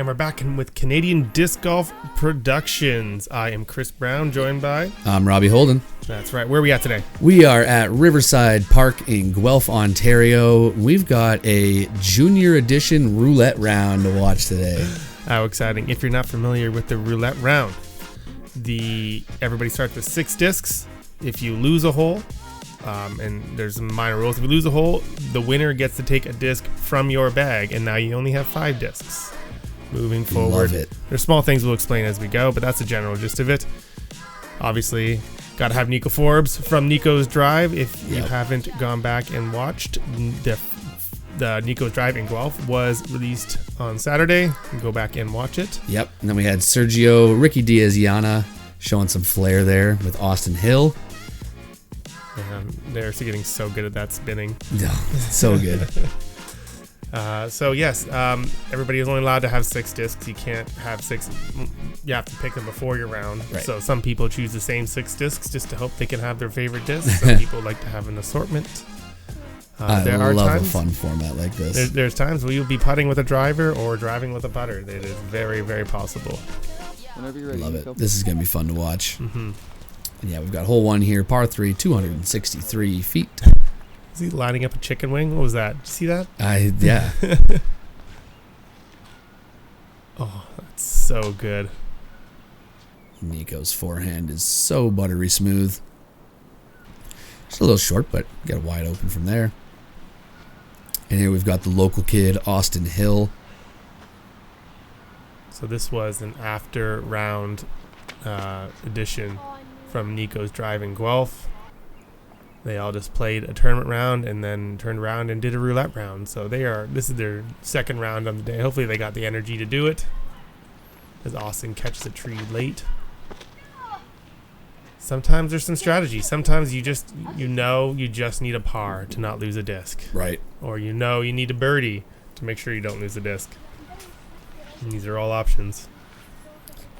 And we're back in with Canadian Disc Golf Productions. I am Chris Brown, joined by... I'm Robbie Holden. That's right. Where are we at today? We are at Riverside Park in Guelph, Ontario. We've got a junior edition roulette round to watch today. How exciting. If you're not familiar with the roulette round, everybody starts with 6 discs. If you lose a hole, and there's some minor rules. If you lose a hole, the winner gets to take a disc from your bag, and now you only have 5 discs. Moving forward, there's small things we'll explain as we go, but that's the general gist of it. Obviously, got to have Nico Forbes from Nico's Drive. If you haven't gone back and watched, the Nico's Drive in Guelph was released on Saturday. Go back and watch it. Yep. And then we had Ricky Diaz Yana showing some flair there with Austin Hill. They're getting so good at that spinning. So good. So yes, everybody is only allowed to have 6 discs. You can't have 6. You have to pick them before your round. Right. So some people choose the same 6 discs just to hope they can have their favorite discs. Some people like to have an assortment. I love a fun format like this. There's times where you'll be putting with a driver or driving with a putter. It is very, very possible. Whenever you're ready, love it. This is going to be fun to watch. Mm-hmm. And yeah, we've got hole 1 here, par 3, 263 feet. Is he lining up a chicken wing? What was that? Did you see that? Yeah. Oh, that's so good. Nico's forehand is so buttery smooth. Just a little short, but got it wide open from there. And here we've got the local kid, Austin Hill. So this was an after round edition from Nico's Drive in Guelph. They all just played a tournament round and then turned around and did a roulette round. So this is their second round on the day. Hopefully they got the energy to do it, as Austin catches a tree late. Sometimes there's some strategy. Sometimes you just need a par to not lose a disc. Right. Or you need a birdie to make sure you don't lose a disc. And these are all options.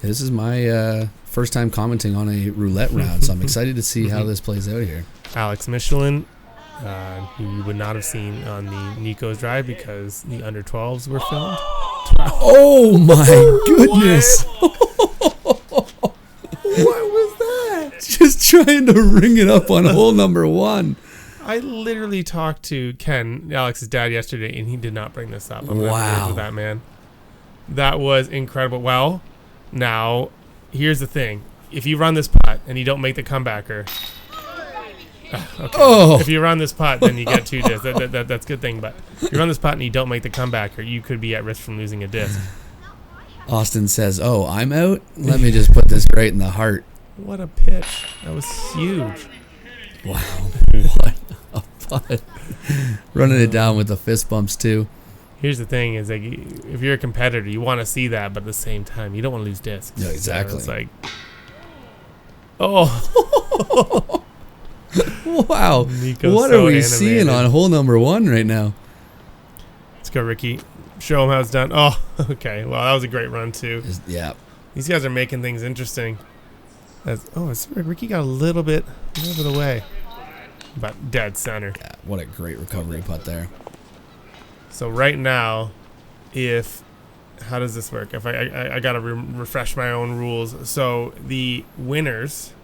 This is my first time commenting on a roulette round, so I'm excited to see how this plays out here. Alex Michelin, who you would not have seen on the Nico's Drive because the under 12s were filmed. Oh my goodness! What was that? Just trying to ring it up on hole number 1. I literally talked to Ken, Alex's dad, yesterday, and he did not bring this up. Wow. With that, man. That was incredible. Well, now, here's the thing. If you run this putt and you don't make the comebacker... Okay. Oh. If you run this putt, then you get 2 discs. That's a good thing. But if you run this putt and you don't make the comebacker, you could be at risk from losing a disc. Austin says, "Oh, I'm out? Let me just put this right in the heart." What a pitch. That was huge. Wow. What a putt. Running it down with the fist bumps, too. Here's the thing, is like, if you're a competitor, you want to see that, but at the same time, you don't want to lose discs. No, exactly. So it's like, oh. Wow. Nico's what so are we animated. seeing on hole number 1 right now? Let's go, Ricky. Show him how it's done. Oh, okay. Well, that was a great run, too. Yeah. These guys are making things interesting. Ricky got a little bit away. But dead center. Yeah, what a great recovery putt there. So right now, how does this work? If I got to refresh my own rules. So the winners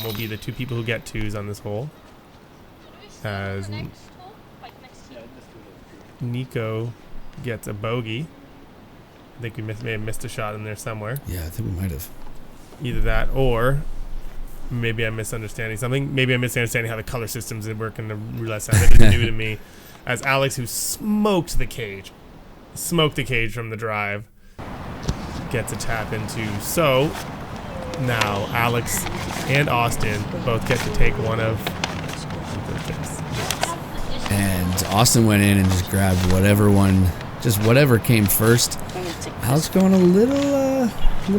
will be the 2 people who get 2s on this hole. As Nico gets a bogey. I think we may have missed a shot in there somewhere. Yeah, I think we might have. Either that, or maybe I'm misunderstanding something. Maybe I'm misunderstanding how the color systems work in the roulette sound. That is new to me. As Alex, who smoked the cage from the drive, gets a tap into. So now Alex and Austin both get to take one of the discs. And Austin went in and just grabbed whatever came first. Alex going a little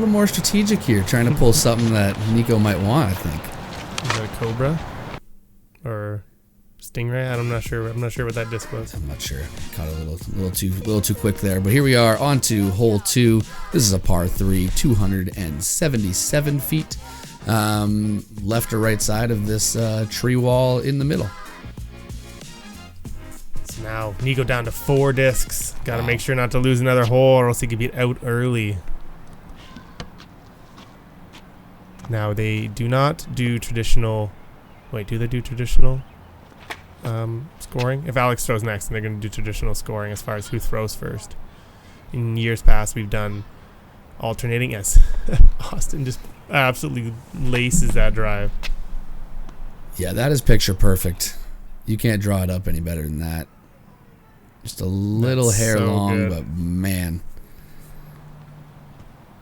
more strategic here, trying to pull something that Nico might want, I think. Is that a Cobra? Or Stingray? I'm not sure what that disc was. I'm not sure. Caught a little too quick there. But here we are on to hole 2. This is a par 3, 277 feet. Left or right side of this tree wall in the middle. So Now Nico down to 4 discs. Got to make sure not to lose another hole, or else he could be out early. Now they do not do traditional. Wait, do they do traditional scoring? If Alex throws next, then they're going to do traditional scoring as far as who throws first. In years past, we've done alternating as Austin just absolutely laces that drive. Yeah, that is picture perfect. You can't draw it up any better than that. Just a little hair so long, good. but man.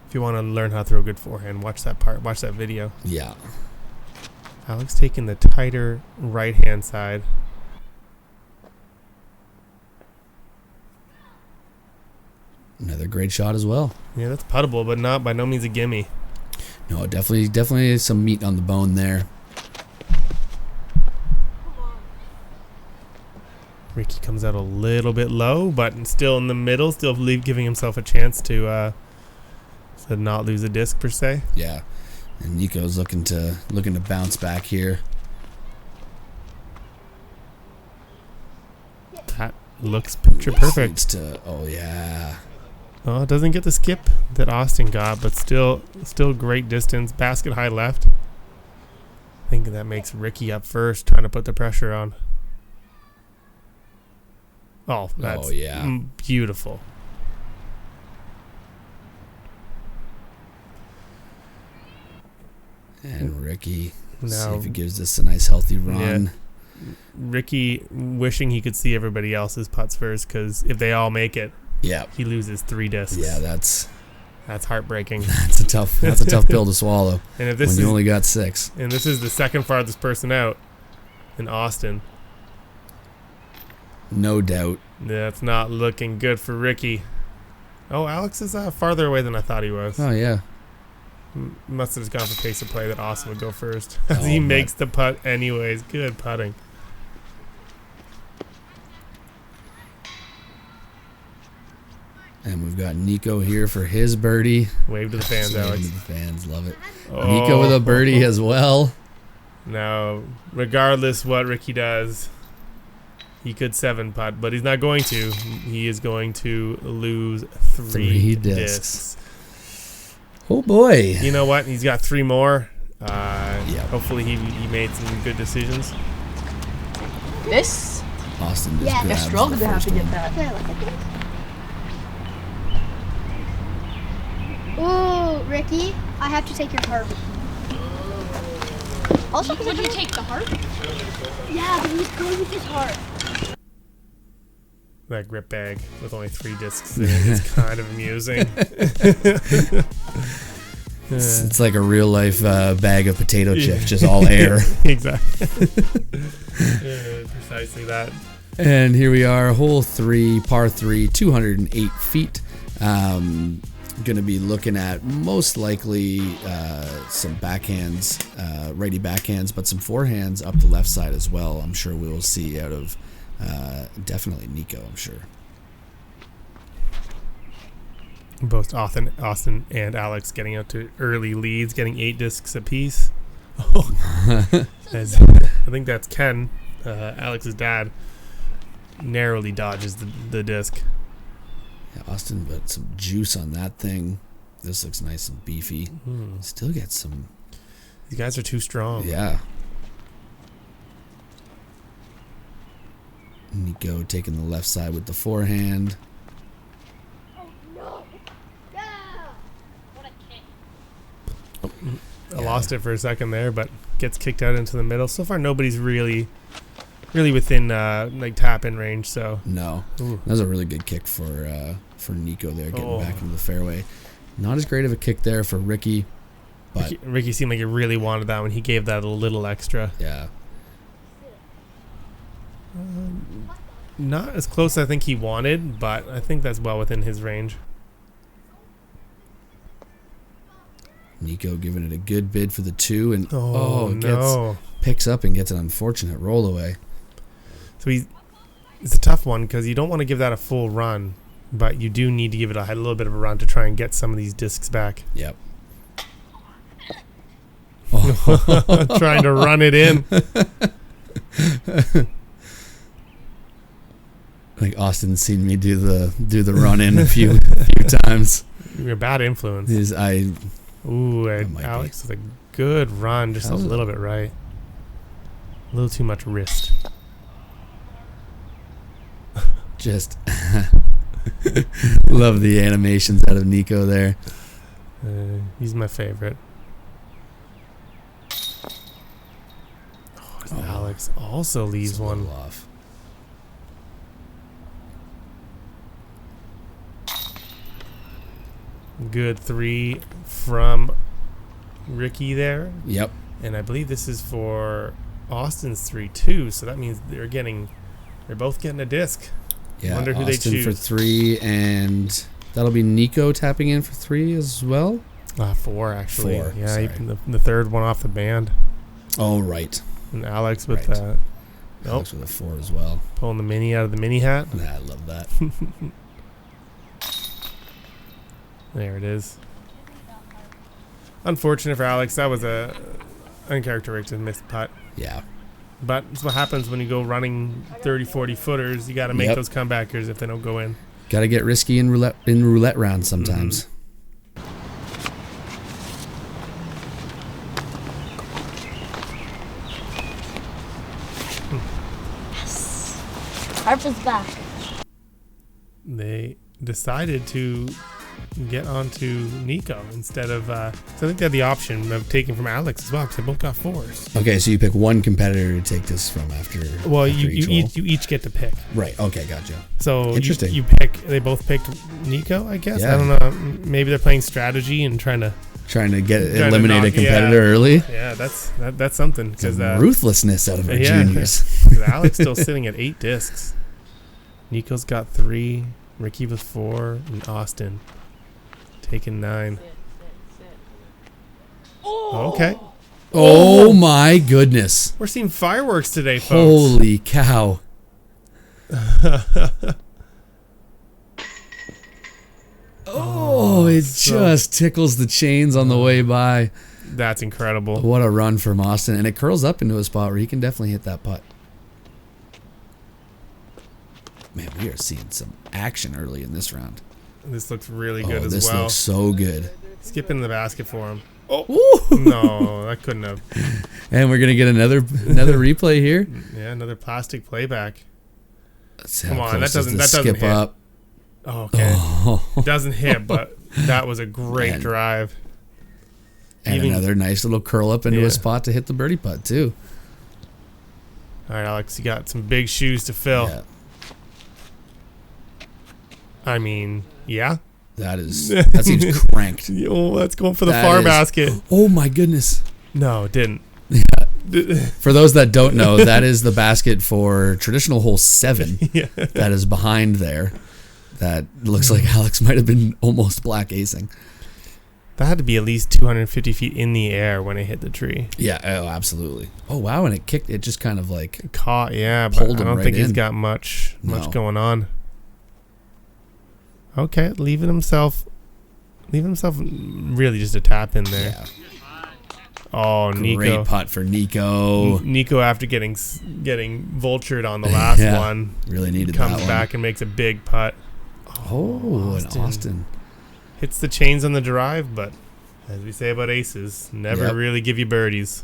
If you want to learn how to throw a good forehand, watch that part. Watch that video. Yeah. Alex taking the tighter right-hand side. Another great shot as well. Yeah, that's puttable, but not by no means a gimme. No, definitely some meat on the bone there. Ricky comes out a little bit low, but still in the middle, still giving himself a chance to not lose a disc per se. Yeah, and Nico's looking to bounce back here. That looks picture perfect. Oh yeah. Oh, it doesn't get the skip that Austin got, but still great distance. Basket high left. I think that makes Ricky up first, trying to put the pressure on. Oh, that's beautiful. And Ricky, see Now, if he gives this a nice healthy run. Yeah. Ricky wishing he could see everybody else's putts first, because if they all make it, Yeah. he loses 3 discs. Yeah, that's heartbreaking. That's a tough pill to swallow. And if this when you only got 6. And this is the second farthest person out in Austin. No doubt. That's not looking good for Ricky. Oh, Alex is farther away than I thought he was. Oh yeah. Must have just gone for pace of play that Austin would go first. Oh, He makes the putt anyways. Good putting. And we've got Nico here for his birdie. Wave to the fans, Wave Alex. to the fans, love it. Oh. Nico with a birdie as well. Now, regardless what Ricky does, he could 7 putt, but he's not going to. He is going to lose 3 discs. Oh boy. You know what? He's got 3 more. Yeah. Hopefully he made some good decisions. This? Austin just I grabs struggled the to have first to get one. that. Ooh, Ricky, I have to take your heart. Also, Would you take the heart? Yeah, but he's going with his heart. That grip bag with only 3 discs in it is kind of amusing. It's like a real life bag of potato chips, just all air. Exactly. Precisely that. And here we are, hole 3, par 3, 208 feet. Going to be looking at most likely some backhands, righty backhands, but some forehands up the left side as well. I'm sure we will see out of definitely Nico, I'm sure. Both Austin and Alex getting out to early leads, getting 8 discs apiece. Oh. I think that's Ken, Alex's dad, narrowly dodges the disc. Yeah, Austin put some juice on that thing. This looks nice and beefy. Still get some. These guys are too strong. Yeah. Nico taking the left side with the forehand. I lost it for a second there, but gets kicked out into the middle. So far, nobody's really within like tap in range. So No, Ooh. that was a really good kick for Nico there, getting Oh. back into the fairway. Not as great of a kick there for Ricky, but Ricky seemed like he really wanted that one. He gave that a little extra. yeah. Not as close as I think he wanted, but I think that's well within his range. Nico giving it a good bid for the 2, and Oh, no. picks up and gets an unfortunate roll away. So it's a tough one because you don't want to give that a full run, but you do need to give it a little bit of a run to try and get some of these discs back. Yep. Trying to run it in. I think Austin's seen me do the run in a few times. You're a bad influence. Ooh, Alex with a good run, just a little bit right. A little too much wrist. Just love the animations out of Nico there. He's my favorite. Alex also leaves one off. Good 3 from Ricky there. Yep. And I believe this is for Austin's 3 too. So that means they're both getting a disc. Yeah. Wonder who Austin they choose for 3, and that'll be Nico tapping in for 3 as well. 4 actually. 4. Yeah, sorry. the third one off the band. Oh right. And Alex with Alex with a 4 as well. pulling the mini out of the mini hat. Yeah, I love that. There it is. Unfortunate for Alex. That was a uncharacteristic missed putt. Yeah. But it's what happens when you go running 30, 40 footers. You got to make those comebackers if they don't go in. Got to get risky in roulette rounds sometimes. Harper's back. They decided to get onto Nico instead of. So I think they had the option of taking from Alex as well because they both got 4s. Okay, so you pick one competitor to take this from after. Well, after you each get to pick. Right. Okay, gotcha. So interesting. You pick. They both picked Nico, I guess. Yeah. I don't know. Maybe they're playing strategy and trying to Eliminate a competitor early. Yeah, that's something because ruthlessness out of our juniors. Alex still sitting at 8 discs. Nico's got 3. Ricky with 4, and Austin taking 9. Okay. Oh my goodness! We're seeing fireworks today, folks. Holy cow! Oh, it just tickles the chains on the way by. That's incredible. What a run from Austin. And it curls up into a spot where he can definitely hit that putt. Man, we are seeing some action early in this round. This looks really good as this well. Looks so good. Skip in the basket for him. Oh, Woo! No, that couldn't have. And we're going to get another replay here. Yeah, another plastic playback. Come on, that doesn't skip hit. up. Oh, okay. Oh. It doesn't hit, but that was a great drive. And another nice little curl up into a spot to hit the birdie putt, too. All right, Alex, you got some big shoes to fill. Yeah. I mean, yeah. That seems cranked. Oh, that's going for the far basket. Oh, my goodness. No, it didn't. For those that don't know, that is the basket for traditional hole 7 that is behind there. That looks like Alex might have been almost black acing. That had to be at least 250 feet in the air when it hit the tree. Yeah, oh, absolutely. Oh, wow, and it kicked. It just kind of like caught, but I don't think he's got much going on. Okay, leaving himself really just a tap in there. Yeah. Oh, Nico. Great putt for Nico. Nico, after getting vultured on the last one, really needed comes that one. back and makes a big putt. Oh, and Austin hits the chains on the drive, but as we say about aces, never really give you birdies.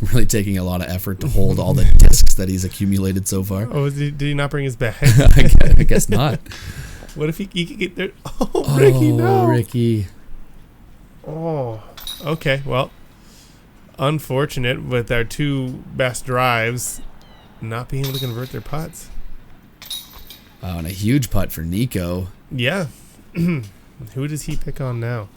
Really taking a lot of effort to hold all the discs that he's accumulated so far. Oh, did he not bring his bag? I guess not. What if he could get there? Oh, Ricky, no. Ricky. Oh, okay. Well, unfortunate with our 2 best drives not being able to convert their putts. Oh, and a huge putt for Nico. Yeah. Who does he pick on now?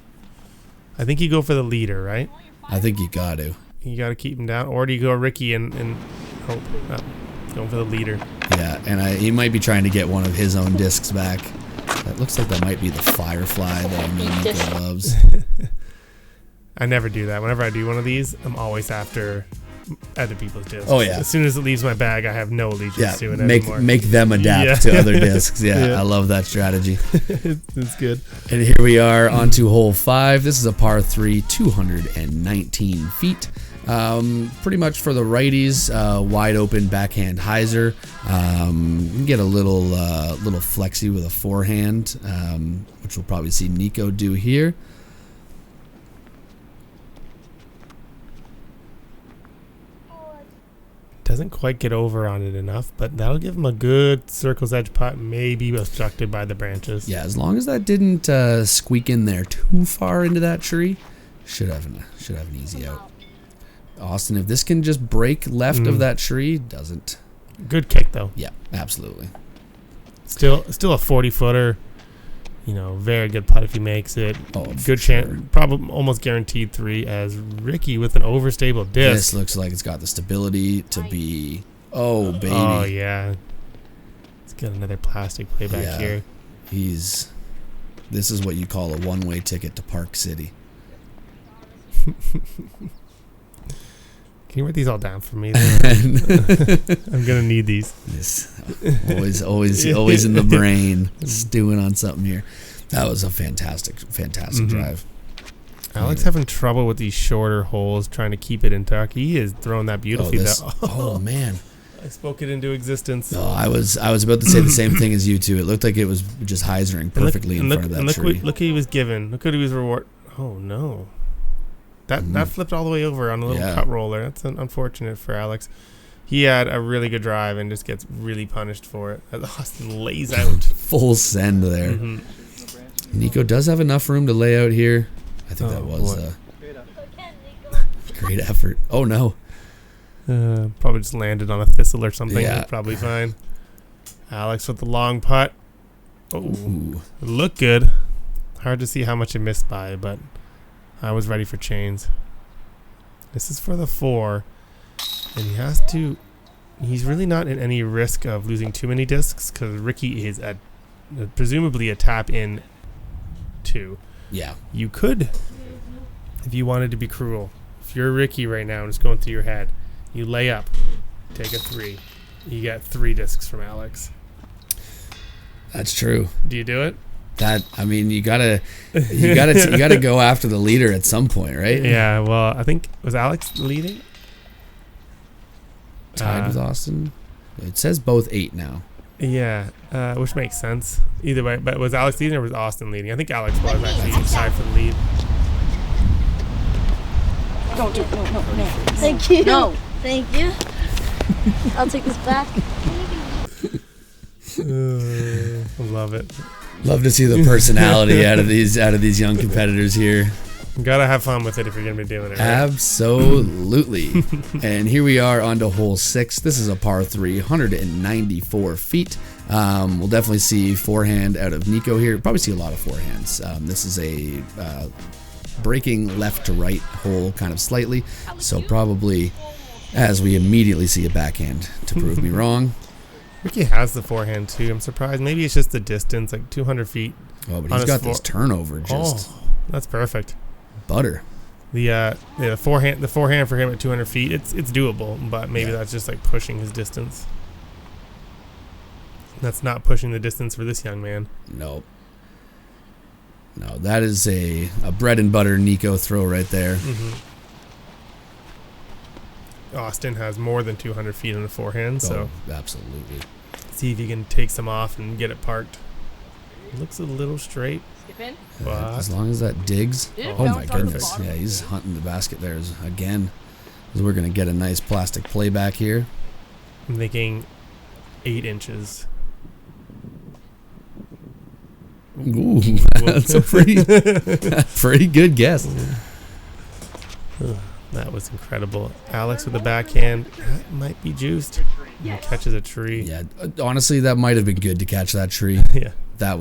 I think you go for the leader, right? I think you got to. You got to keep him down. Or do you go Ricky and hope? Going for the leader. Yeah, and he might be trying to get one of his own discs back. That looks like that might be the Firefly that I know Nico loves. I never do that. Whenever I do one of these, I'm always after other people's discs. Oh, yeah. As soon as it leaves my bag, I have no allegiance to it anymore. Make them adapt to other discs. Yeah, I love that strategy. That's good. And here we are on to hole 5. This is a par 3, 219 feet. Pretty much for the righties, wide open backhand hyzer. You can get a little flexy with a forehand, which we'll probably see Nico do here. Doesn't quite get over on it enough, but that'll give him a good circle's edge putt, maybe obstructed by the branches. Yeah, as long as that didn't squeak in there too far into that tree, should have an easy out. Austin, if this can just break left of that tree, doesn't. Good kick though. Yeah, absolutely. Still a 40-footer. You know, very good putt if he makes it. Oh, good chance, probably almost guaranteed 3. As Ricky with an overstable disc. This looks like it's got the stability to be. Oh baby. Oh yeah. Let's get another plastic play back here. This is what you call a one-way ticket to Park City. Can you write these all down for me? I'm gonna need these. Yes, always in the brain, stewing on something here. That was a fantastic drive. Alex having trouble with these shorter holes, trying to keep it intact. He is throwing that beautifully. Oh man, I spoke it into existence. No, I was about to say the same thing as you two. It looked like it was just hyzering perfectly in front of that tree. Look what he was given. Look what he was reward. Oh no. That flipped all the way over on a little cut roller. That's unfortunate for Alex. He had a really good drive and just gets really punished for it. As Austin lays out. Full send there. Nico does have enough room to lay out here. I think that was a great effort. Oh no. Probably just landed on a thistle or something. Yeah. Probably fine. Alex with the long putt. Oh, it looked good. Hard to see how much it missed by, but I was ready for chains. This is for the 4, and he's really not in any risk of losing too many discs because Ricky is presumably a tap in 2. Yeah. You could, if you wanted to be cruel, if you're Ricky right now and it's going through your head, you lay up, take a 3. You get 3 discs from Alex. That's true. Do you do it? You gotta go after the leader at some point, right? Yeah. Well, I think was Alex leading? Tied with Austin. It says both 8 now. Yeah, which makes sense either way. But was Alex leading or was Austin leading? I think Alex was actually tied for the lead. Don't do it. No. Thank you. No. Thank you. I'll take this back. I love it. Love to see the personality out of these young competitors here. You gotta have fun with it if you're gonna be doing it. Right? Absolutely. And here we are on to hole 6. This is a par 3, 194 feet. We'll definitely see forehand out of Nico here. Probably see a lot of forehands. This is a breaking left to right hole, kind of slightly. So probably, as we immediately see a backhand to prove me wrong. Ricky has the forehand too. I'm surprised. Maybe it's just the distance, like 200 feet. Oh, but he's got this turnover just. Oh, that's perfect. Butter. The forehand for him at 200 feet, it's doable, but maybe that's just like pushing his distance. That's not pushing the distance for this young man. Nope. No, that is a bread and butter Nico throw right there. Austin has more than 200 feet on the forehand, so absolutely. See if you can take some off and get it parked. It looks a little straight. As long as that digs. Oh my goodness. Yeah, he's hunting the basket there again. We're going to get a nice plastic playback here. I'm thinking 8 inches. Ooh, that's a pretty good guess. That was incredible. Alex with the backhand. That might be juiced. He catches a tree. Yeah, honestly, that might have been good to catch that tree. Yeah. That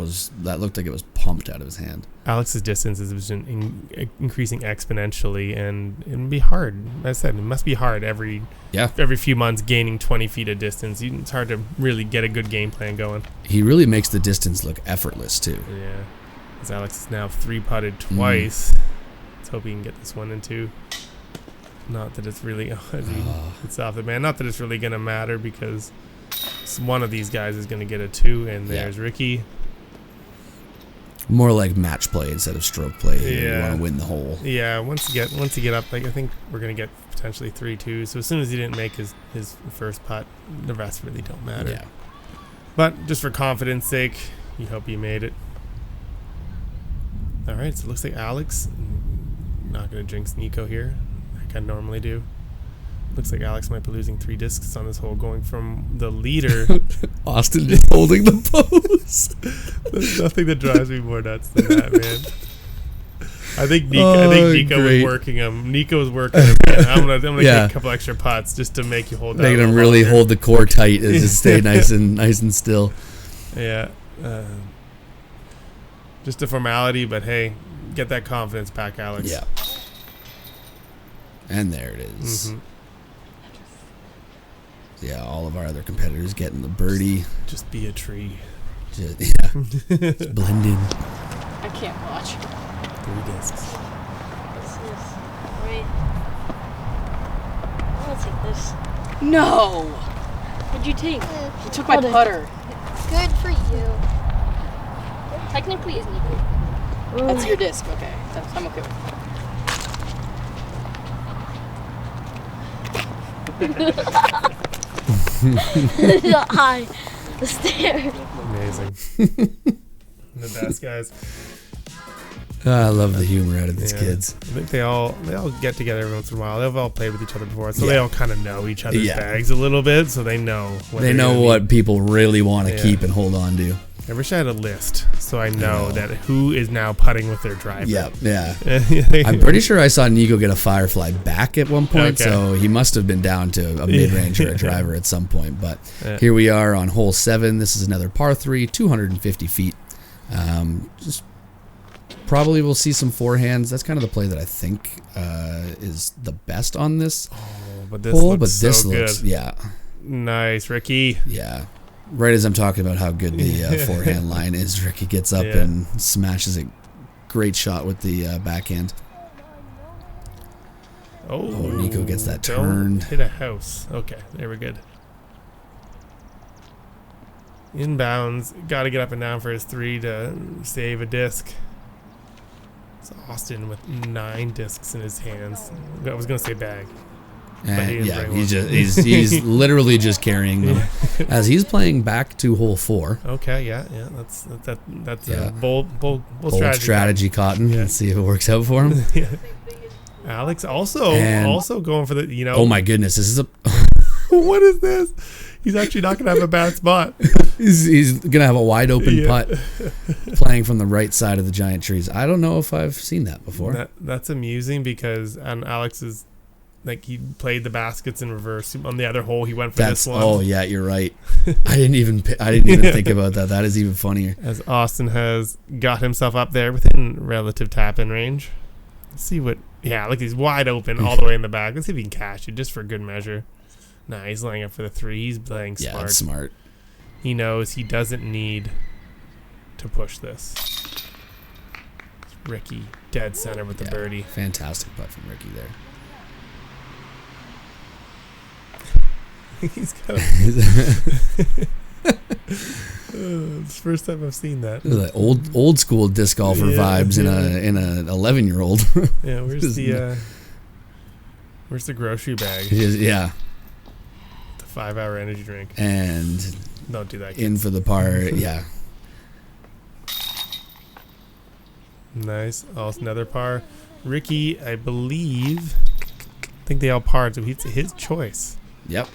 looked like it was pumped out of his hand. Alex's distance has been increasing exponentially, and it'd be hard. As I said, it must be hard every few months gaining 20 feet of distance. It's hard to really get a good game plan going. He really makes the distance look effortless too. Yeah. As Alex is now 3-putted twice. Let's hope he can get this one in 2. Not that it's really it's off the man. Not that it's really gonna matter because one of these guys is gonna get a 2, and there's Ricky. More like match play instead of stroke play. Yeah. You want to win the hole. Yeah, once you get up, like I think we're gonna get potentially 3-2. So as soon as he didn't make his first putt, the rest really don't matter. Yeah. But just for confidence sake, you hope you made it. All right, so it looks like Alex, not gonna jinx Nico here, like I normally do. Looks like Alex might be losing 3 discs on this hole, going from the leader. Austin just holding the pose. There's nothing that drives me more nuts than that, man. I think Nico was working him. Nico was working him. Man. I'm gonna get a couple extra putts just to make you hold down. Making him really hold the core tight and just stay nice and still. Yeah. Just a formality, but hey, get that confidence back, Alex. Yeah. And there it is. Mm-hmm. Yeah, all of our other competitors getting the birdie. Just be a tree. Just blend in. I can't watch. 3 discs. This is great. I'm gonna take this. No! What'd you take? He took my putter. Good for you. Technically, it's Nico. That's your disc, okay. I'm okay with High. The stairs. Amazing. The best guys. I love the humor out of these Yeah. kids. I think they all get together every once in a while. They've all played with each other before, so they all kind of know each other's bags a little bit, so they know what They know what people really want to keep and hold on to. I wish I had a list, so I know that who is now putting with their driver. Yeah. I'm pretty sure I saw Nico get a Firefly back at one point, so he must have been down to a mid-range or a driver at some point. But here we are on hole 7. This is another par 3, 250 feet. Just probably we'll see some forehands. That's kind of the play that I think is the best on this hole. But this looks nice, Ricky. Yeah. Right as I'm talking about how good the forehand line is, Ricky gets up and smashes a great shot with the backhand. Oh, Nico gets that turned. Hit a house. Okay, there we're good. Inbounds. Got to get up and down for his 3 to save a disc. It's Austin with 9 discs in his hands. I was going to say bag. He's literally just carrying them as he's playing back to hole 4. Okay, that's a bold strategy, Cotton. Let's see if it works out for him. Alex also going for the Oh my goodness, this is a what is this? He's actually not gonna have a bad spot. he's gonna have a wide open putt playing from the right side of the giant trees. I don't know if I've seen that before. That's amusing because on Alex's, like, he played the baskets in reverse. On the other hole, he went for this one. Oh yeah, you're right. I didn't even think about that. That is even funnier. As Austin has got himself up there within relative tap-in range. Let's see what. Yeah, look, he's wide open all the way in the back. Let's see if he can cash it just for good measure. Nah, he's laying up for the 3. He's playing smart. Yeah, that's smart. He knows he doesn't need to push this. Ricky, dead center with the birdie. Fantastic putt from Ricky there. He's got it's the first time I've seen that. Like old school disc golfer vibes in a 11-year-old. Yeah, where's the grocery bag? Yeah. The 5-hour energy drink. And don't do that, kids. In for the par, yeah. Nice. Also another par. Ricky, I think they all parred, so it's his choice. Yep.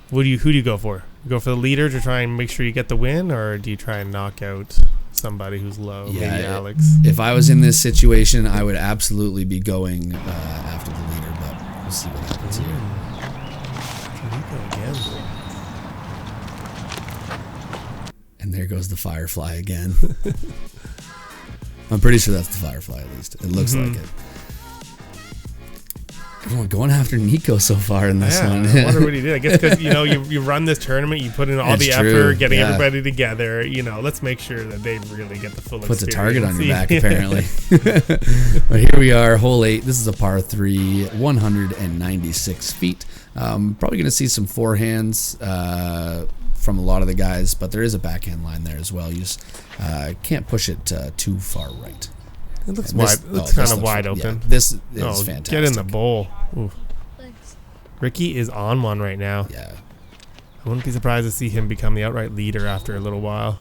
Who do you go for? You go for the leader to try and make sure you get the win, or do you try and knock out somebody who's low? Yeah, maybe Alex. If I was in this situation, I would absolutely be going after the leader, but we'll see what happens here. And there goes the Firefly again. I'm pretty sure that's the Firefly, at least. It looks like it. going after Nico so far in this one. I wonder what he did. I guess because, you run this tournament, you put in all the effort, getting everybody together. Let's make sure that they really get the full Puts experience. a target on your back, apparently. But here we are, hole 8. This is a par 3, 196 feet. Probably going to see some forehands from a lot of the guys, but there is a backhand line there as well. You just can't push it too far right. It looks wide. It's kind of wide open. Yeah, this is fantastic. Get in the bowl. Ooh. Thanks. Ricky is on one right now. Yeah. I wouldn't be surprised to see him become the outright leader after a little while.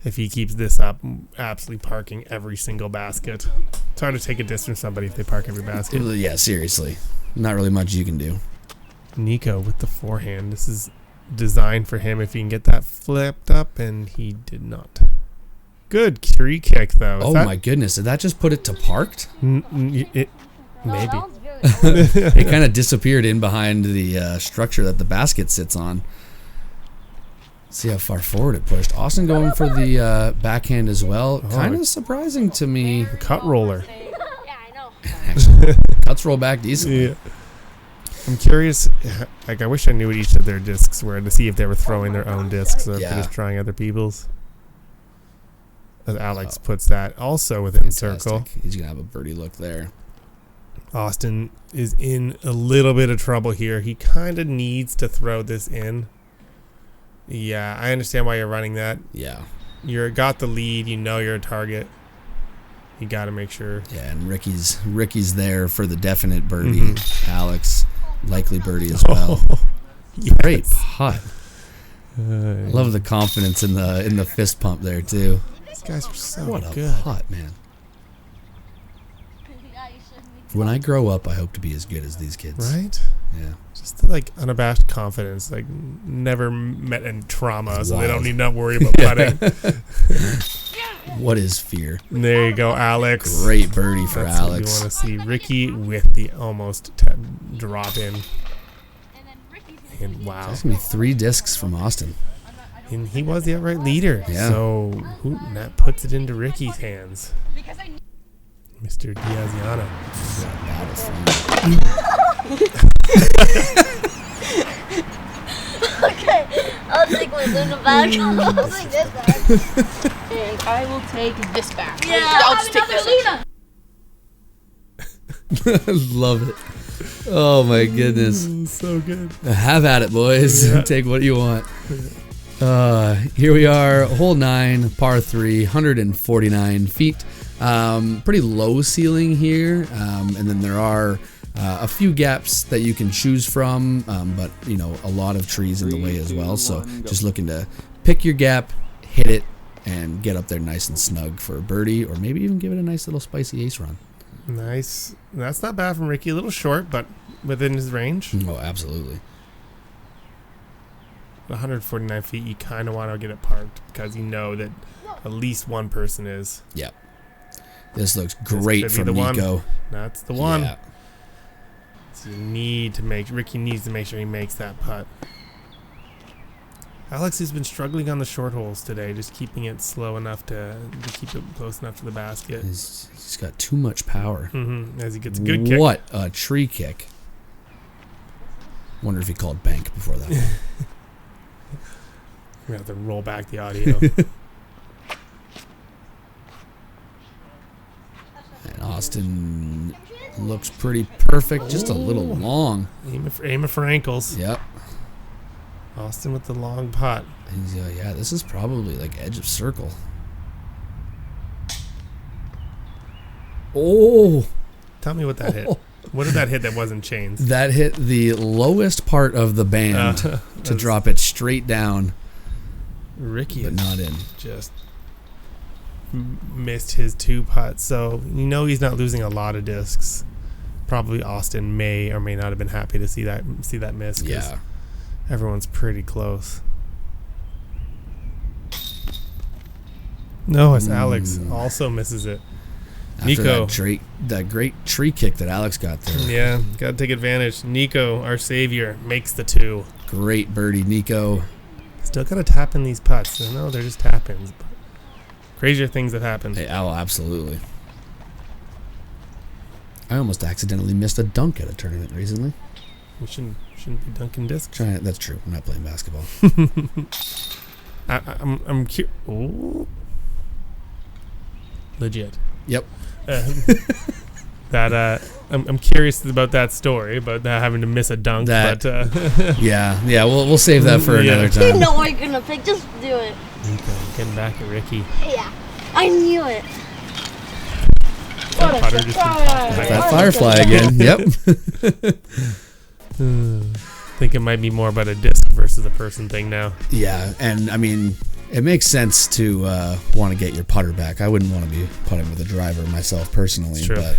If he keeps this up, absolutely parking every single basket. It's hard to take a distance from somebody if they park every basket. Yeah, seriously. Not really much you can do. Nico with the forehand. This is designed for him if he can get that flipped up, and he did not. Good tree kick, though. Oh my goodness. Did that just put it to parked? Maybe. It kind of disappeared in behind the structure that the basket sits on. See how far forward it pushed. Austin going for the backhand as well. Kind of surprising to me. Cut roller. Yeah, I know. Actually, cuts roll back decently. Yeah. I'm curious. I wish I knew what each of their discs were to see if they were throwing their own discs or if they're just trying other people's. As Alex puts that also within circle. He's going to have a birdie look there. Austin is in a little bit of trouble here. He kind of needs to throw this in. Yeah, I understand why you're running that. Yeah. You're got the lead. You're a target. You got to make sure. Yeah, and Ricky's there for the definite birdie. Alex, likely birdie as well. Yes. Great putt. I love the confidence in the fist pump there too. These guys are so What a good. putt, man. When I grow up, I hope to be as good as these kids. Right? Yeah. Just like unabashed confidence, like never met in trauma, so they don't need to worry about putting. What is fear? And there you go, Alex. Great birdie for That's Alex. What you want to see Ricky with the almost drop in. And wow, That's gonna be 3 discs from Austin. and he was the outright leader. Yeah. So that puts it into Ricky's hands. Mr. Diaz Yana. Okay, I'll take what's in the bag. I'll take this bag. And I will take this back. Yeah, I'll just take this. Love it. Oh my goodness. So good. Have at it, boys. Yeah. Take what you want. Here we are, hole 9, par 3, 149 feet. Pretty low ceiling here, and then there are a few gaps that you can choose from, but a lot of trees in the way as well. So just looking to pick your gap, hit it, and get up there nice and snug for a birdie, or maybe even give it a nice little spicy ace run. Nice. That's not bad from Ricky. A little short, but within his range. Oh, absolutely. 149 feet, you kind of want to get it parked because you know that at least one person is. Yep. This looks great could be from the one. Nico. That's the one. Yeah. So Ricky needs to make sure he makes that putt. Alex has been struggling on the short holes today, just keeping it slow enough to keep it close enough to the basket. He's got too much power. As he gets a good kick. What a tree kick. Wonder if he called bank before that one. We're going to have to roll back the audio. And Austin looks pretty perfect, just a little long. Aim it for ankles. Yep. Austin with the long putt. He's, yeah, this is probably like edge of circle. Oh! Tell me what that hit. What did that hit that wasn't chains? That hit the lowest part of the band to drop it straight down, Ricky but not in. Just missed his 2 putts, so he's not losing a lot of discs. Probably Austin may or may not have been happy to see that miss. Yeah. Everyone's pretty close. No, it's Alex also misses it. After Nico. that great tree kick that Alex got there. Yeah, got to take advantage. Nico, our savior, makes the 2. Great birdie, Nico. Still got to tap in these putts. No, they're just tap-ins. But crazier things have happened. Hey, absolutely. I almost accidentally missed a dunk at a tournament recently. We shouldn't be dunking discs. That's true. I'm not playing basketball. I'm curious. Oh. Legit. Yep. I'm curious about that story about having to miss a dunk. But yeah. We'll save that for another time. You know what you're gonna pick. Just do it. Getting back at Ricky. Yeah, I knew it. That putter just that firefly again. Yep. I think it might be more about a disc versus a person thing now. Yeah, and I mean, it makes sense to want to get your putter back. I wouldn't want to be putting with a driver myself personally, but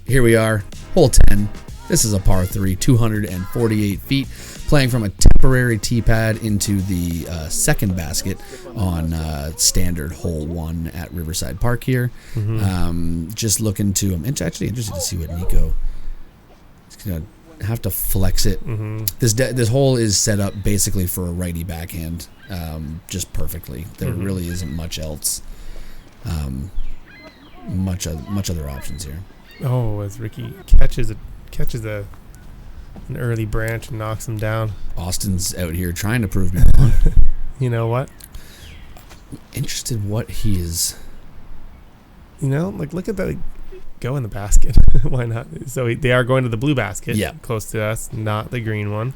here we are, hole 10. This is a par 3, 248 feet, playing from a temporary tee pad into the second basket on standard hole 1 at Riverside Park here. Just looking to, I'm actually interested to see what Nico is going to have to flex it. This hole is set up basically for a righty backhand, just perfectly. There really isn't much else, much other options here. Oh, as Ricky catches an early branch and knocks him down. Austin's out here trying to prove me wrong. You know what? Interested what he is. Look at that. Go in the basket. Why not? So they are going to the blue basket. Yeah. Close to us, not the green one.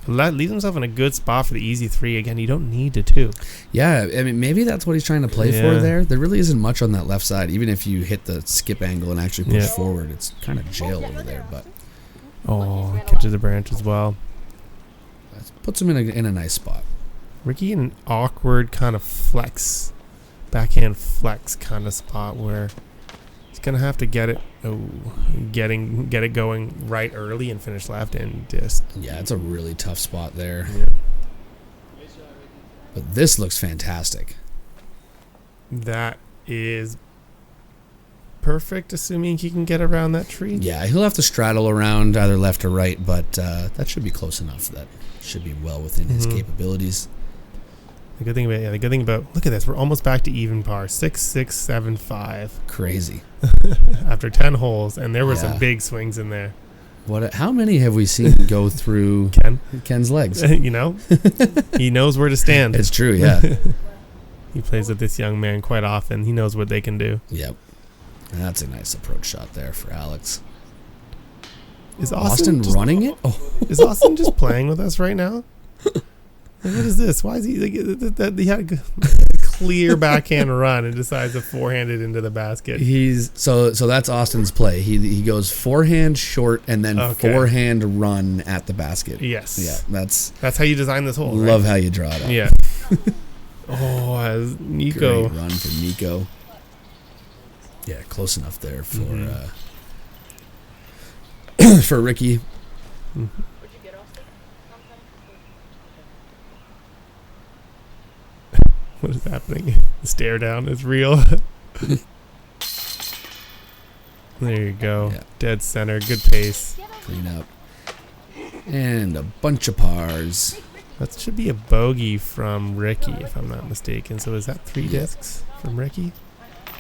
That leaves himself in a good spot for the easy 3. Again, you don't need to 2. Yeah, I mean, maybe that's what he's trying to play for there. There really isn't much on that left side. Even if you hit the skip angle and actually push forward, it's kind of jail over there. But catches a branch as well. Puts him in a nice spot. Ricky in an awkward kind of flex, backhand flex kind of spot where he's gonna have to get it going right early and finish left and disc. Yeah, it's a really tough spot there. Yeah. But this looks fantastic. That is perfect, assuming he can get around that tree. Yeah, he'll have to straddle around either left or right, but that should be close enough. That should be well within his capabilities. The good thing about look at this, we're almost back to even par. 6, 6, 7, 5. Crazy. After 10 holes, and there were some big swings in there. How many have we seen go through Ken's legs? He knows where to stand. It's true, yeah. He plays with this young man quite often. He knows what they can do. Yep. And that's a nice approach shot there for Alex. Is Austin running it? Oh. Is Austin just playing with us right now? What is this? Why is he? He had a clear backhand run and decides to forehand it into the basket. So that's Austin's play. He goes forehand short and then forehand run at the basket. Yes. Yeah. That's how you design this hole. Love how you draw it up. Yeah. As Nico. Great run for Nico. Yeah, close enough there for for Ricky. What is happening? The stare down is real. There you go. Yeah. Dead center. Good pace. Clean up. And a bunch of pars. That should be a bogey from Ricky, if I'm not mistaken. So is that 3 discs from Ricky?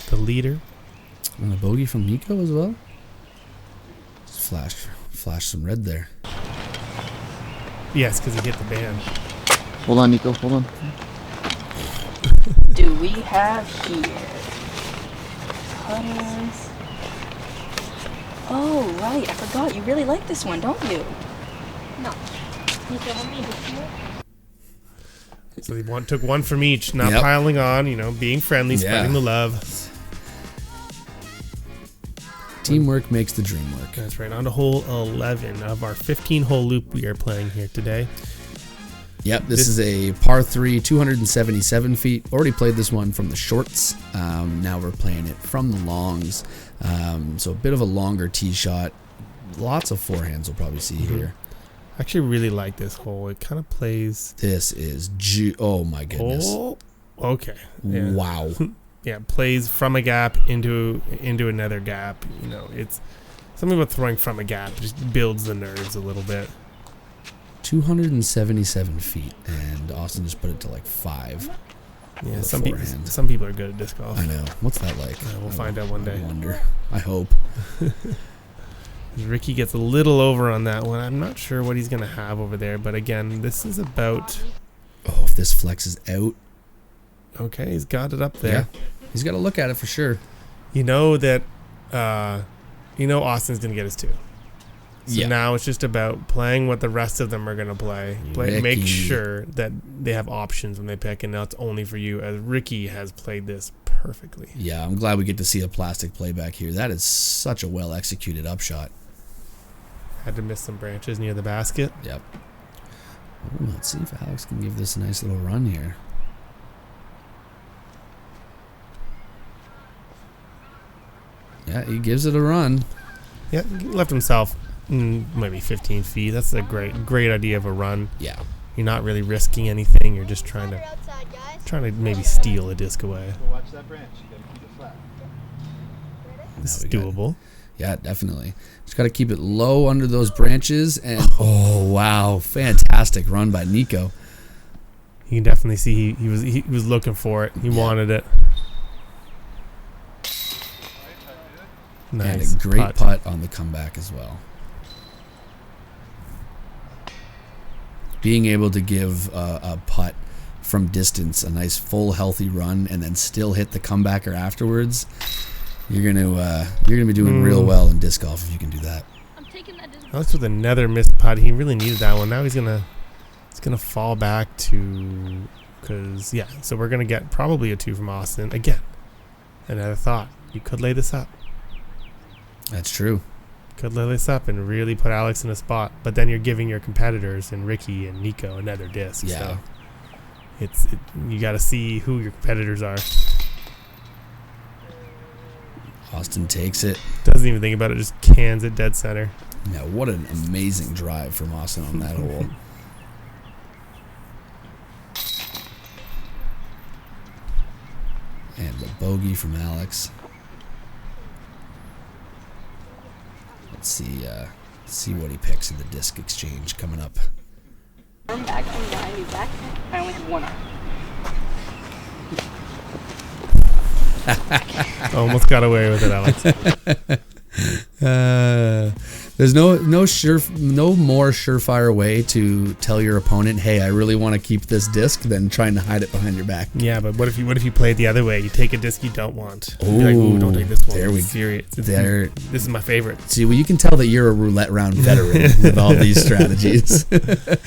The leader. And a bogey from Nico as well? Just flash some red there. Yes, because he hit the band. Hold on, Nico. Hold on. Do we have here putters? Oh, right. I forgot. You really like this one, don't you? No. Nico, let me do it. So he took one from each, not piling on, being friendly, spreading the love. Teamwork makes the dream work. That's right. On to hole 11 of our 15-hole loop we are playing here today. Yep, this is a par 3, 277 feet. Already played this one from the shorts. Now we're playing it from the longs. So a bit of a longer tee shot. Lots of forehands we'll probably see here. I actually really like this hole. It kind of plays... This is... oh, my goodness. Oh, okay. Yeah. Wow. Yeah, plays from a gap into another gap. It's something about throwing from a gap. Just builds the nerves a little bit. 277 feet, and Austin just put it to like 5. Yeah, beforehand. some people are good at disc golf. I know. What's that like? We'll find out one day. I wonder. I hope. Ricky gets a little over on that one. I'm not sure what he's going to have over there, but again, this is about... Oh, if this flexes out. Okay, he's got it up there. Yeah. He's got to look at it for sure. You know that... Austin's going to get his 2. So now it's just about playing what the rest of them are going to play. Make sure that they have options when they pick, and now it's only for you, as Ricky has played this perfectly. Yeah, I'm glad we get to see a plastic playback here. That is such a well-executed upshot. Had to miss some branches near the basket. Yep. Ooh, let's see if Alex can give this a nice little run here. Yeah, he gives it a run. Yeah, he left himself maybe 15 feet. That's a great idea of a run. Yeah. You're not really risking anything. You're just trying to maybe steal a disc away. Watch that branch. You gotta keep it flat. This is doable. Yeah, definitely. Just got to keep it low under those branches. And oh wow, fantastic run by Nico. You can definitely see he was looking for it. He wanted it. Nice. And a great putt on the comeback as well. Being able to give a putt from distance a nice full healthy run and then still hit the comebacker afterwards, you're gonna be doing real well in disc golf if you can do that. I'm taking that. Alex with another missed putt. He really needed that one. Now it's gonna fall back to So we're gonna get probably a 2 from Austin again. Another thought: you could lay this up. That's true. Could lay this up and really put Alex in a spot, but then you're giving your competitors and Ricky and Nico another disc. Yeah. So you got to see who your competitors are. Austin takes it. Doesn't even think about it, just cans it dead center. Yeah, what an amazing drive from Austin on that hole. And the bogey from Alex. Let's see what he picks in the disc exchange coming up. Arm back from behind you back. I only have one arm. Almost got away with it, Alex. There's no more surefire way to tell your opponent, hey, I really want to keep this disc than trying to hide it behind your back. Yeah, but what if you play it the other way? You take a disc you don't want. Ooh, be like, ooh, don't take this one. There we serious. There. This is my favorite. See, well, you can tell that you're a roulette round veteran with all these strategies. But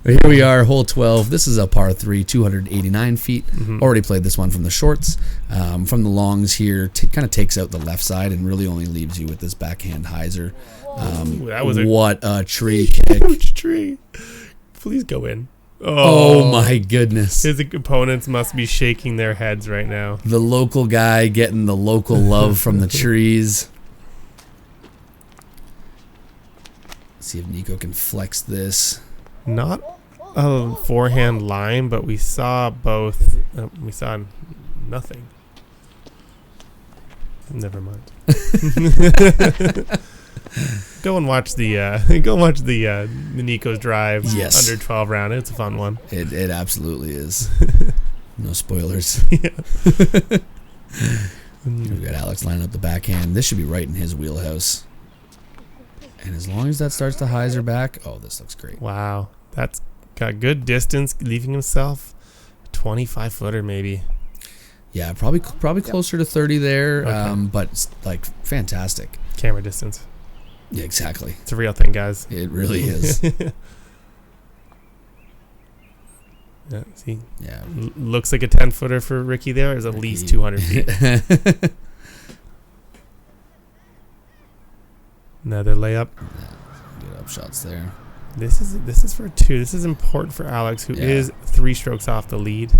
here we are, hole 12. This is a par 3, 289 feet. Already played this one from the shorts. From the longs here, kind of takes out the left side and really only leaves you with this backhand hyzer. That was what a tree kick. Huge tree. Please go in. Oh my goodness. His opponents must be shaking their heads right now. The local guy getting the local love from the trees. Let's see if Nico can flex this. Not a forehand line, but we saw both. We saw nothing. Never mind. Go and watch the Nico's drive. Yes. Under 12 round. It's a fun one. It absolutely is. No spoilers. Yeah. We've got Alex lining up the backhand. This should be right in his wheelhouse. And as long as that starts to hyzer back, oh, this looks great. Wow, that's got good distance, leaving himself a 25-footer maybe. Yeah, probably closer to 30 there, Okay. but it's like fantastic. Camera distance. Yeah, exactly. It's a real thing, guys. It really is. Yeah, see? Yeah. Looks like a 10-footer for Ricky there. There's at least 200 feet. Another layup. Good up shots there. This is for 2. This is important for Alex, who is 3 strokes off the lead,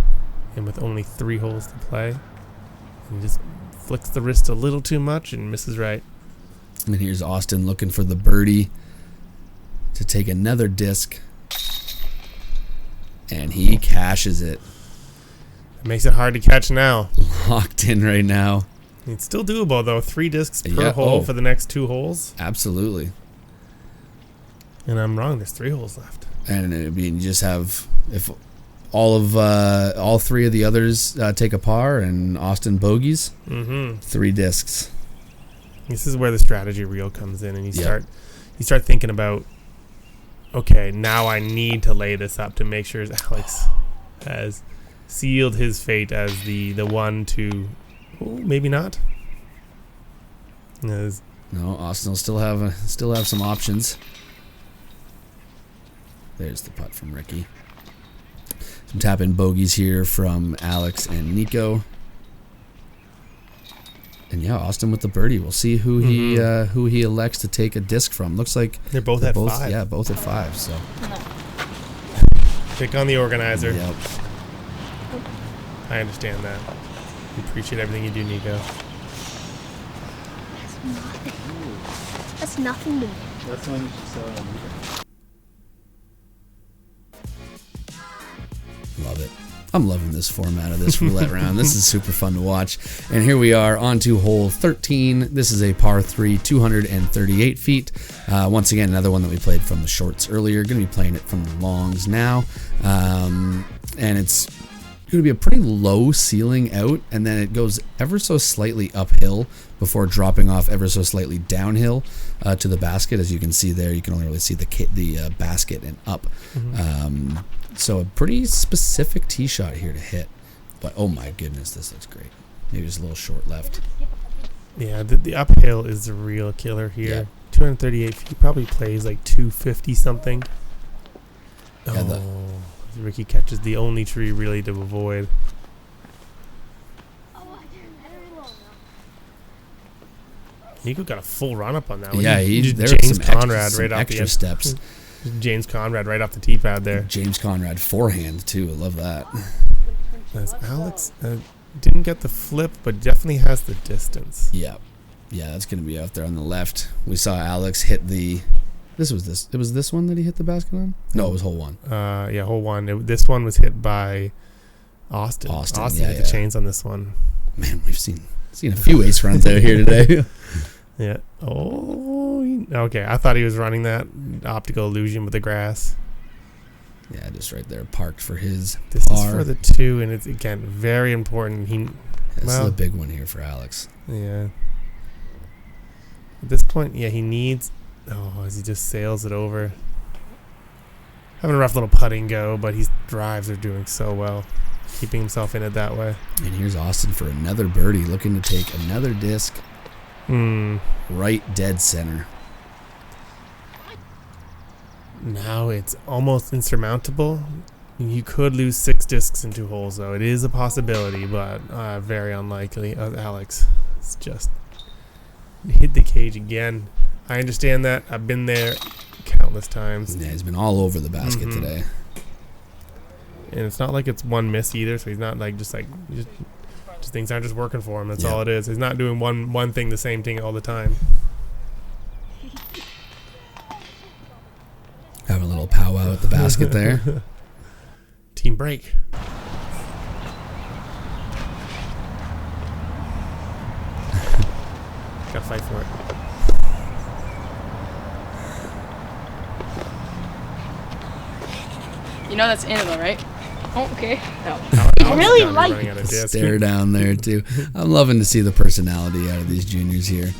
and with only 3 holes to play. He just flicks the wrist a little too much and misses right. And here's Austin looking for the birdie to take another disc. And he cashes it. It makes it hard to catch now. Locked in right now. It's still doable, though. 3 discs per hole for the next 2 holes. Absolutely. And I'm wrong. There's 3 holes left. And I mean, you just have, if all three of the others take a par, and Austin bogeys. 3 discs. This is where the strategy reel comes in, and you start thinking about, okay, now I need to lay this up to make sure Alex has sealed his fate as the one to, maybe not. No, Austin will still have some options. There's the putt from Ricky. Some tap-in bogeys here from Alex and Nico. And yeah, Austin with the birdie. We'll see who he elects to take a disc from. Looks like they're both at 5. Yeah, both at 5. So pick on the organizer. Yep. I understand that. We appreciate everything you do, Nico. That's nothing to me. That's when you should sell it on eBay. Love it. I'm loving this format of this roulette round. This is super fun to watch. And here we are on to hole 13. This is a par 3, 238 feet. Once again, another one that we played from the shorts earlier. Going to be playing it from the longs now. And it's going to be a pretty low ceiling out, and then it goes ever so slightly uphill before dropping off ever so slightly downhill to the basket. As you can see there, you can only really see the basket and up. So a pretty specific tee shot here to hit. But oh my goodness, this looks great. Maybe just a little short left. Yeah, the uphill is the real killer here. Yep. 238 feet, probably plays like 250 something. Yeah, Ricky catches the only tree really to avoid. Nico got a full run up on that one. Yeah, there James Conrad some right off extra the steps. James Conrad right off the tee pad there. James Conrad forehand too. I love that. As Alex didn't get the flip, but definitely has the distance. Yeah, that's gonna be out there on the left. We saw Alex hit the. It was this one that he hit the basket on? No, it was hole 1. Yeah, hole 1. This one was hit by Austin. Austin hit the chains on this one. Man, we've seen a few ace runs out here today. Yeah. Oh, okay. I thought he was running that optical illusion with the grass. Yeah, just right there, parked for his This par. is for the 2, and it's, again, very important. This is a big one here for Alex. Yeah. At this point, yeah, he needs... as he just sails it over. Having a rough little putting go, but his drives are doing so well. Keeping himself in it that way. And here's Austin for another birdie, looking to take another disc. Right dead center. Now it's almost insurmountable. You could lose 6 discs in 2 holes, though. It is a possibility, but very unlikely. Alex, it's just hit the cage again. I understand that. I've been there countless times. Yeah, he's been all over the basket today. And it's not like it's one miss either, so he's not just things aren't just working for him. That's all it is. He's not doing one thing, the same thing all the time. Having a little powwow at the basket there. Team break. Gotta fight for it. You know that's Annabelle, right? Oh, okay. No. I really like Stare down there too. I'm loving to see the personality out of these juniors here.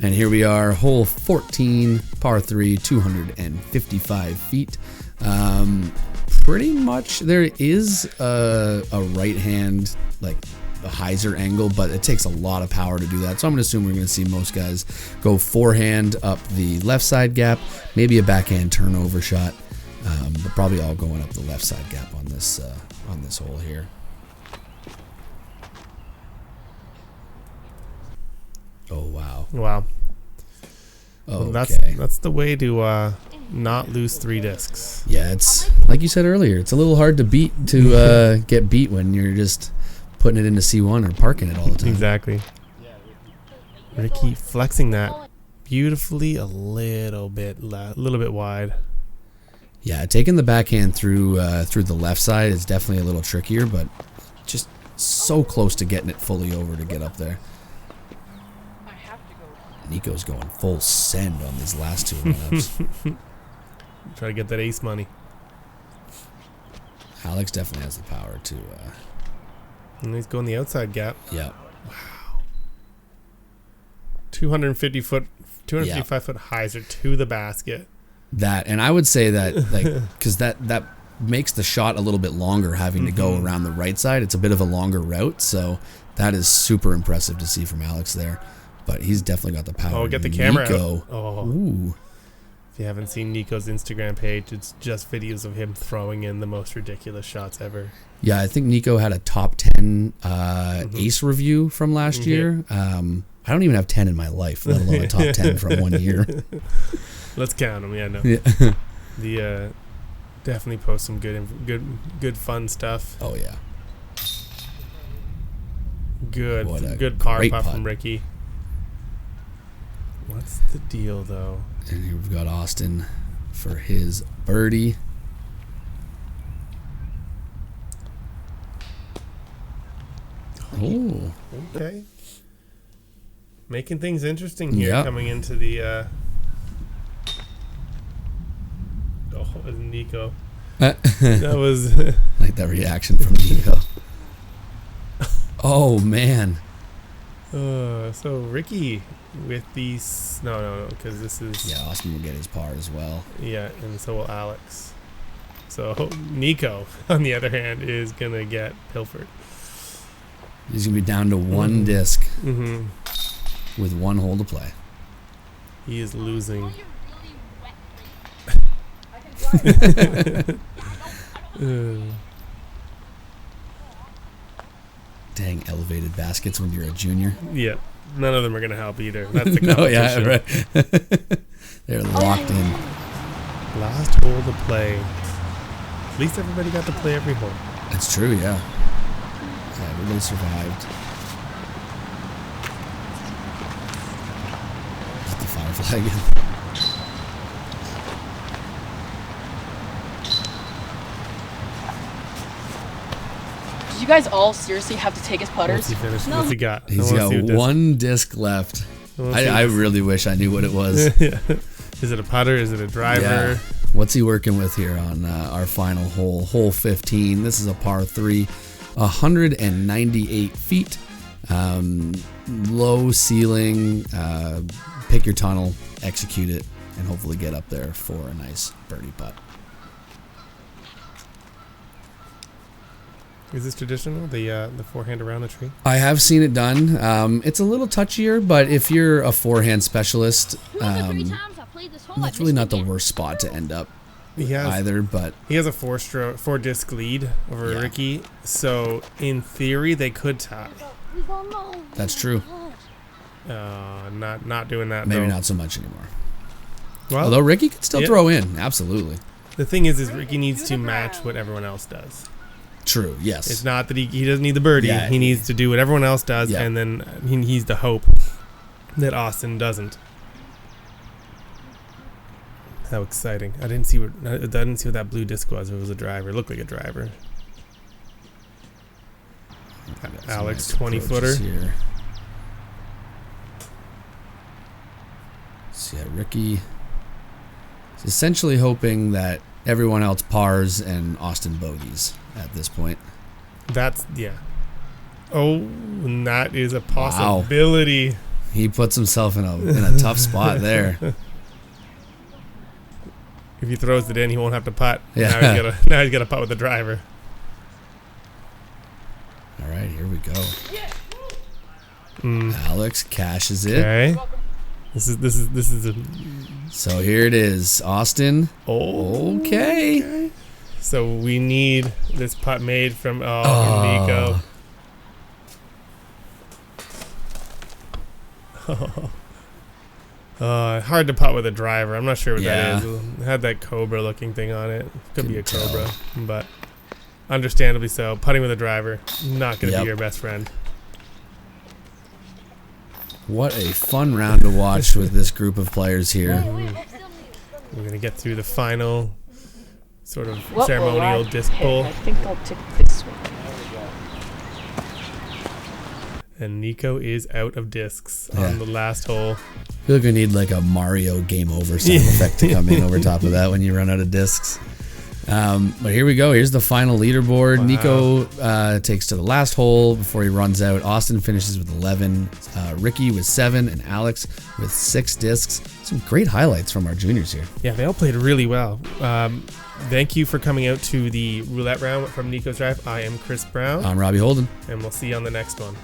And here we are, hole 14, par 3, 255 feet. Pretty much there is a right hand, like a hyzer angle, but it takes a lot of power to do that. So I'm going to assume we're going to see most guys go forehand up the left side gap, maybe a backhand turnover shot. But probably all going up the left side gap on this hole here. Oh wow! Wow. Oh, Well, okay. that's the way to not lose 3 discs. Yeah, it's like you said earlier. It's a little hard to get beat when you're just putting it into C1 or parking it all the time. Exactly. Ricky flexing that beautifully, a little bit wide. Yeah, taking the backhand through the left side is definitely a little trickier, but just so close to getting it fully over to get up there. Nico's going full send on these last 2 run-ups. Try to get that ace money. Alex definitely has the power to. And he's going the outside gap. Yeah. 255 foot hyzer to the basket. That, and I would say that, like, because that makes the shot a little bit longer, having to go around the right side. It's a bit of a longer route, so that is super impressive to see from Alex there. But he's definitely got the power. Oh, get the camera Nico. out. Oh. Ooh. If you haven't seen Nico's Instagram page, it's just videos of him throwing in the most ridiculous shots ever. Yeah, I think Nico had a top 10 ace review from last year. I don't even have 10 in my life, let alone a top 10 from 1 year. Let's count them. Yeah, no. Yeah. The definitely post some good fun stuff. Oh yeah. Good par great putt putt. from Ricky. What's the deal though? And here we've got Austin for his birdie. Oh. Okay. Making things interesting here Yeah. coming into the oh, it was Nico. That was Like that reaction from Nico. Oh man. so Ricky with these no, because this is Yeah, Austin will get his par as well. yeah, and so will Alex. So Nico, on the other hand, is gonna get pilfered. He's gonna be down to one disc Mm-hmm. with one hole to play. He is losing. Dang, elevated baskets when you're a junior. Yeah, none of them are gonna help either. That's the competition. No, yeah, right. They're locked in. Last hole to play. At least everybody got to play every hole. That's true, yeah. Yeah, everybody survived. Get the firefly again. Did you guys all seriously have to take his putters? What's he finished? What's he got? He's got one disc left. I really wish I knew what it was. Yeah. Is it a putter? Is it a driver? Yeah. What's he working with here on our final hole, hole 15? This is a par 3, 198 feet, low ceiling. Pick your tunnel, execute it, and hopefully get up there for a nice birdie putt. Is this traditional? The forehand around the tree? I have seen it done. It's a little touchier, but if you're a forehand specialist, it's really not the worst spot to end up either. But he has a four disc lead over Ricky, so in theory they could tie. that's true. Not doing that. Maybe though. not so much anymore. Well, Although Ricky could still throw in, absolutely. the thing is Ricky needs to match what everyone else does. True. Yes. It's not that he doesn't need the birdie. Yeah. He needs to do what everyone else does, Yeah. and then he's the hope that Austin doesn't. How exciting! I didn't see what that blue disc was. It was a driver. It looked like a driver. Alex, 20-footer. Here. So yeah, Ricky is essentially hoping that everyone else pars and Austin bogeys at this point. Oh, and that is a possibility. Wow. He puts himself in a tough spot there. If he throws it in, he won't have to putt. Yeah. Now he's got to putt with the driver. All right, here we go. Alex cashes it. Okay. This is a. So here it is, Austin. Oh. Okay. So we need this putt made from Nico. Hard to putt with a driver. I'm not sure what that is. It had that cobra looking thing on it. Could be a cobra, but understandably so. Putting with a driver, not going to be your best friend. What a fun round to watch with this group of players here. We're going to get through the final sort of ceremonial disc pull. I think I'll take this one. And Nico is out of discs on the last hole. I feel like we need like a Mario game over sound effect to come in over top of that when you run out of discs. But here we go. Here's the final leaderboard. Wow. Nico takes to the last hole before he runs out. Austin finishes with 11. Ricky with 7. And Alex with 6 discs. Some great highlights from our juniors here. Yeah, they all played really well. Thank you for coming out to the roulette round from Nico's Drive. I am Chris Brown. I'm Robbie Holden. And we'll see you on the next one.